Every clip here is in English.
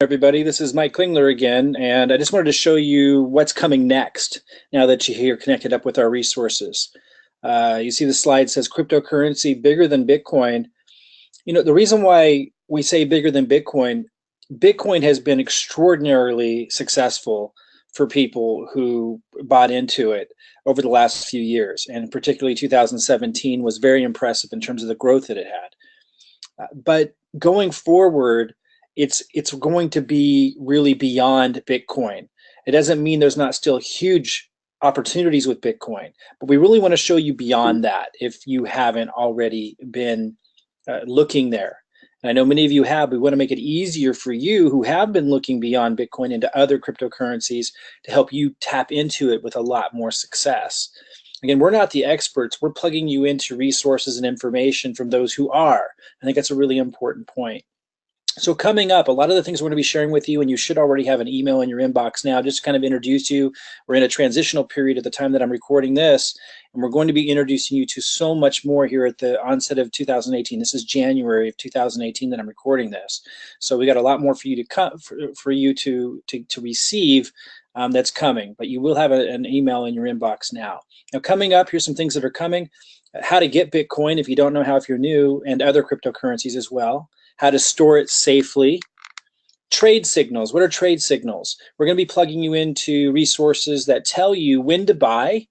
Everybody, this is Mike Klingler again, and I just wanted to show you what's coming next now that you're connected up with our resources. You see the slide says cryptocurrency bigger than Bitcoin. The reason why we say bigger than Bitcoin, Bitcoin has been extraordinarily successful for people who bought into it over the last few years, and particularly 2017 was very impressive in terms of the growth that it had. But going forward, it's going to be really beyond Bitcoin. It doesn't mean there's not still huge opportunities with Bitcoin, but we really want to show you beyond that if you haven't already been looking there. And I know many of you have. We want to make it easier for you who have been looking beyond Bitcoin into other cryptocurrencies to help you tap into it with a lot more success. Again, we're not the experts. We're plugging you into resources and information from those who are. I think that's a really important point. So coming up, a lot of the things we're going to be sharing with you, and you should already have an email in your inbox now, just to kind of introduce you. We're in a transitional period at the time that I'm recording this, and we're going to be introducing you to so much more here at the onset of 2018. This is January of 2018 that I'm recording this. So we got a lot more for you to come, for you to receive that's coming, but you will have an email in your inbox now. Now coming up, here's some things that are coming. How to get Bitcoin if you don't know how, if you're new, and other cryptocurrencies as well. How to store it safely. Trade signals. What are trade signals? We're going to be plugging you into resources that tell you when to buy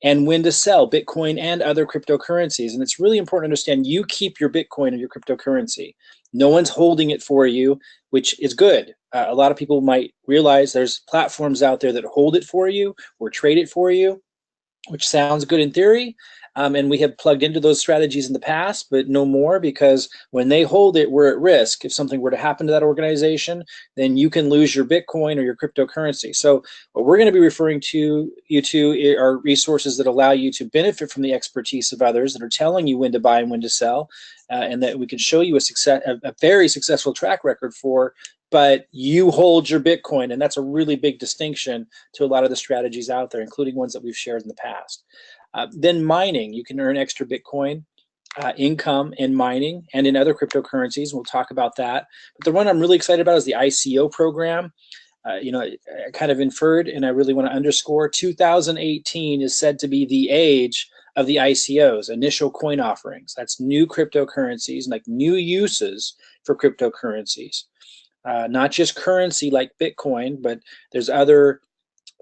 and when to sell Bitcoin and other cryptocurrencies. And it's really important to understand you keep your Bitcoin or your cryptocurrency. No one's holding it for you, which is good. A lot of people might realize there's platforms out there that hold it for you or trade it for you, which sounds good in theory. And we have plugged into those strategies in the past, but no more, because when they hold it, we're at risk. If something were to happen to that organization, then you can lose your Bitcoin or your cryptocurrency. So what we're going to be referring to you to are resources that allow you to benefit from the expertise of others that are telling you when to buy and when to sell, and that we can show you a very successful track record for. But you hold your Bitcoin, and that's a really big distinction to a lot of the strategies out there, including ones that we've shared in the past. Then mining, you can earn extra Bitcoin income in mining and in other cryptocurrencies. We'll talk about that. But the one I'm really excited about is the ICO program. I kind of inferred, and I really want to underscore, 2018 is said to be the age of the ICOs, initial coin offerings. That's new cryptocurrencies, like new uses for cryptocurrencies. Not just currency like Bitcoin, but there's other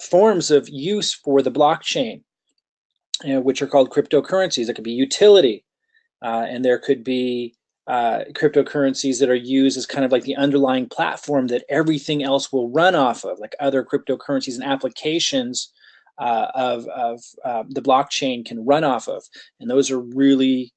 forms of use for the blockchain, which are called cryptocurrencies. It could be utility, and there could be cryptocurrencies that are used as kind of like the underlying platform that everything else will run off of, like other cryptocurrencies and applications of the blockchain can run off of. And those are really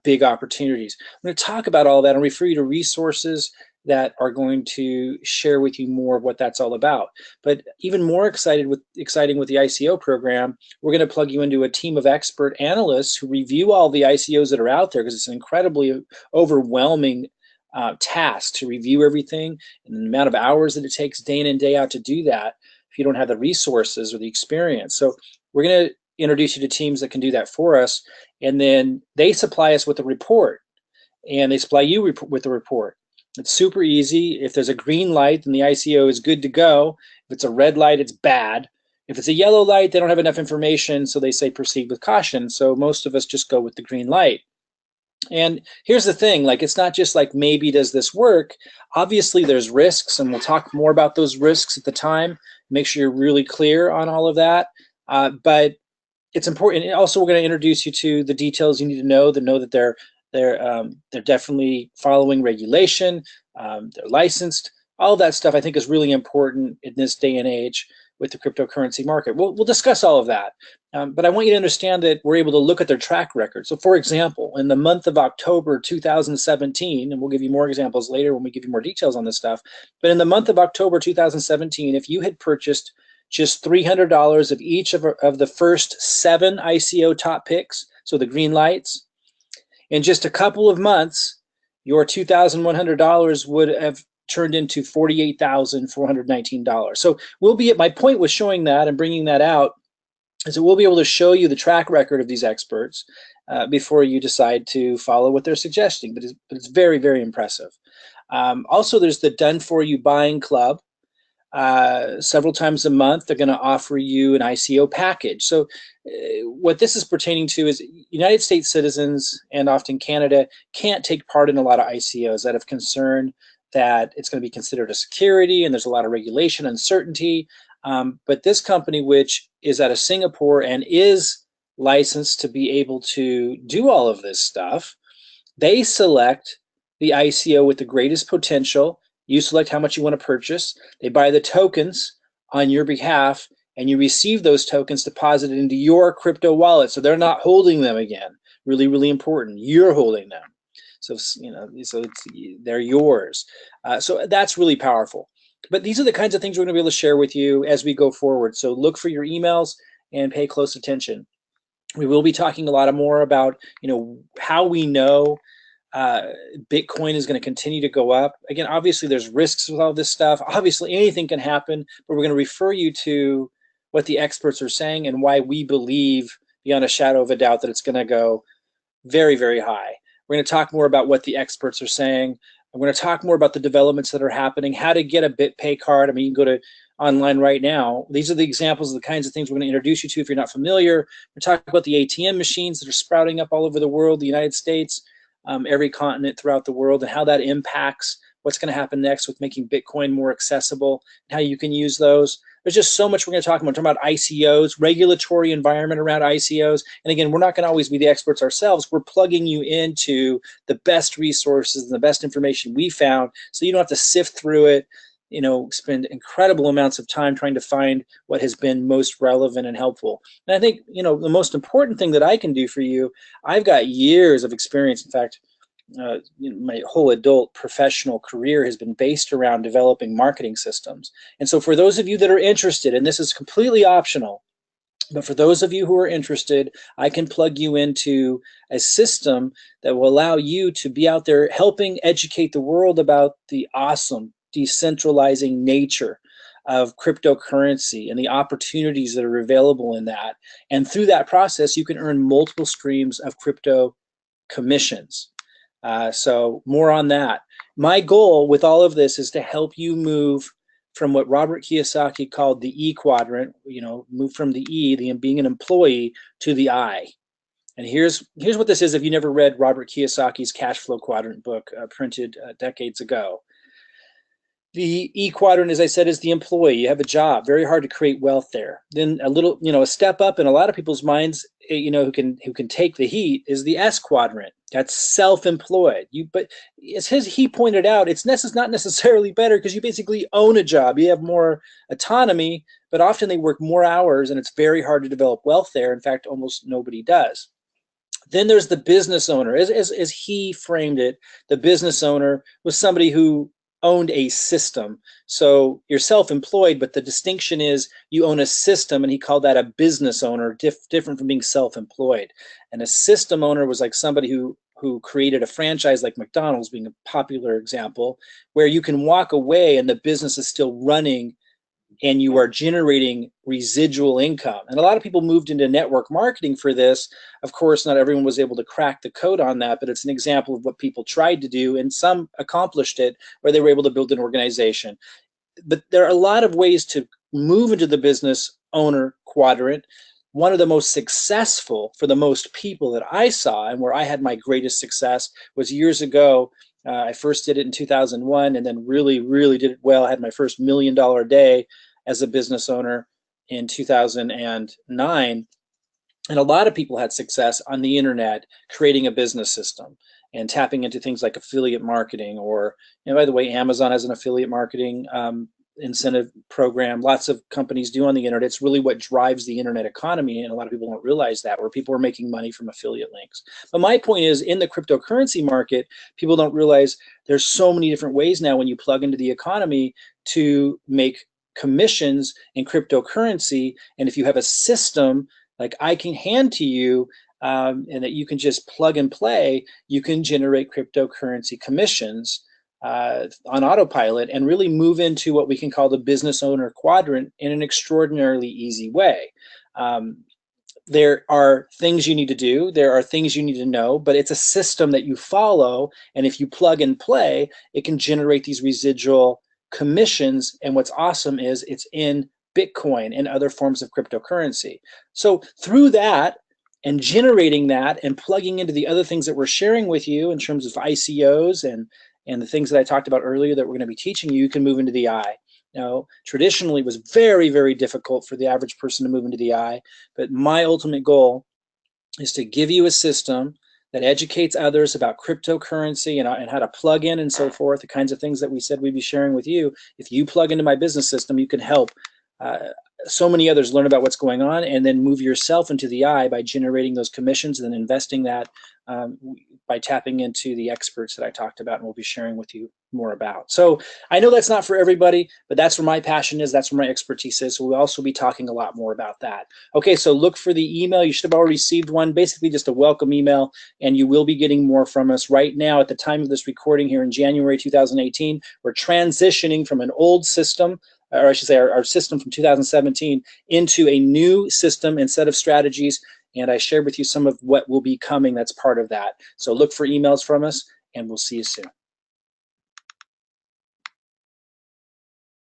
big opportunities. I'm going to talk about all that and refer you to resources that are going to share with you more of what that's all about. But even more exciting with the ICO program, we're going to plug you into a team of expert analysts who review all the ICOs that are out there, because it's an incredibly overwhelming task to review everything, and the amount of hours that it takes day in and day out to do that if you don't have the resources or the experience. So we're going to introduce you to teams that can do that for us, and then they supply us with a report, and they supply you with a report. It's super easy. If there's a green light, then the ICO is good to go. If it's a red light, it's bad. If it's a yellow light, they don't have enough information, so they say proceed with caution. So most of us just go with the green light. And here's the thing, like, it's not just like, maybe does this work? Obviously there's risks, and we'll talk more about those risks at the time. Make sure you're really clear on all of that. But it's important. And also, we're going to introduce you to the details you need to know that they're definitely following regulation, they're licensed. All of that stuff I think is really important in this day and age with the cryptocurrency market. We'll discuss all of that, but I want you to understand that we're able to look at their track record. So for example, in the month of October 2017, and we'll give you more examples later when we give you more details on this stuff, but in the month of October 2017, if you had purchased just $300 of each of the first 7 ICO top picks, so the green lights, in just a couple of months, your $2,100 would have turned into $48,419. So my point with showing that and bringing that out is that we'll be able to show you the track record of these experts before you decide to follow what they're suggesting. But it's very, very impressive. Also, there's the Done For You Buying Club. Several times a month, they're going to offer you an ICO package. So what this is pertaining to is United States citizens and often Canada can't take part in a lot of ICOs out of concern that it's going to be considered a security and there's a lot of regulation uncertainty. But this company, which is out of Singapore and is licensed to be able to do all of this stuff, they select the ICO with the greatest potential. You select how much you want to purchase. They buy the tokens on your behalf, and you receive those tokens deposited into your crypto wallet. So they're not holding them again. Really, really important. You're holding them. So they're yours. So that's really powerful. But these are the kinds of things we're going to be able to share with you as we go forward. So look for your emails and pay close attention. We will be talking a lot more about how we know Bitcoin is going to continue to go up. Again, obviously there's risks with all this stuff. Obviously anything can happen, but we're going to refer you to what the experts are saying and why we believe beyond a shadow of a doubt that it's going to go very, very high. We're going to talk more about what the experts are saying. I'm going to talk more about the developments that are happening, how to get a BitPay card. I mean, you can go to online right now. These are the examples of the kinds of things we're going to introduce you to if you're not familiar. We're talking about the ATM machines that are sprouting up all over the world, the United States, every continent throughout the world, and how that impacts what's going to happen next with making Bitcoin more accessible, and how you can use those. There's just so much we're going to talk about. We're talking about ICOs, regulatory environment around ICOs. And again, we're not going to always be the experts ourselves. We're plugging you into the best resources and the best information we found, so you don't have to sift through it, spend incredible amounts of time trying to find what has been most relevant and helpful. And I think, the most important thing that I can do for you, I've got years of experience. In fact, my whole adult professional career has been based around developing marketing systems. And so for those of you that are interested, and this is completely optional, but for those of you who are interested, I can plug you into a system that will allow you to be out there helping educate the world about the awesome decentralizing nature of cryptocurrency and the opportunities that are available in that. And through that process, you can earn multiple streams of crypto commissions. So more on that. My goal with all of this is to help you move from what Robert Kiyosaki called the E quadrant, move from the E, the being an employee, to the I. And here's what this is if you never read Robert Kiyosaki's Cash Flow Quadrant book, printed decades ago. The E quadrant, as I said, is the employee. You have a job, very hard to create wealth there. Then a step up in a lot of people's minds, who can take the heat, is the S quadrant. That's self-employed. But as he pointed out, it's not necessarily better, because you basically own a job. You have more autonomy, but often they work more hours, and it's very hard to develop wealth there. In fact, almost nobody does. Then there's the business owner. As he framed it, the business owner was somebody who owned a system. So you're self-employed, but the distinction is you own a system, and he called that a business owner, different from being self-employed. And a system owner was like somebody who created a franchise, like McDonald's being a popular example, where you can walk away and the business is still running and you are generating residual income. And a lot of people moved into network marketing for this. Of course, not everyone was able to crack the code on that, but it's an example of what people tried to do, and some accomplished it, where they were able to build an organization. But there are a lot of ways to move into the business owner quadrant. One of the most successful for the most people that I saw, and where I had my greatest success, was years ago. I first did it in 2001, and then really, really did it well. I had my first $1 million day as a business owner in 2009. And a lot of people had success on the internet creating a business system and tapping into things like affiliate marketing, or, by the way, Amazon has an affiliate marketing incentive program. Lots of companies do on the internet. It's really what drives the internet economy, and a lot of people don't realize that, where people are making money from affiliate links. But my point is, in the cryptocurrency market, people don't realize there's so many different ways now when you plug into the economy to make commissions in cryptocurrency. And if you have a system like I can hand to you, and that you can just plug and play, you can generate cryptocurrency commissions on autopilot, and really move into what we can call the business owner quadrant in an extraordinarily easy way. there are things you need to do, there are things you need to know, but it's a system that you follow, and if you plug and play, it can generate these residual commissions. And what's awesome is it's in Bitcoin and other forms of cryptocurrency. So through that and generating that and plugging into the other things that we're sharing with you in terms of ICOs and the things that I talked about earlier that we're going to be teaching you, you can move into the I. Now, traditionally, it was very, very difficult for the average person to move into the I, but my ultimate goal is to give you a system that educates others about cryptocurrency and how to plug in and so forth, the kinds of things that we said we'd be sharing with you. If you plug into my business system, you can help so many others learn about what's going on and then move yourself into the I by generating those commissions and then investing that by tapping into the experts that I talked about and we'll be sharing with you more about. So I know that's not for everybody, but that's where my passion is. That's where my expertise is. So we'll also be talking a lot more about that. Okay, so look for the email. You should have already received one, basically just a welcome email, and you will be getting more from us. Right now, at the time of this recording here in January 2018, we're transitioning from an old system, or I should say our system from 2017, into a new system and set of strategies. And I shared with you some of what will be coming that's part of that. So look for emails from us, and we'll see you soon.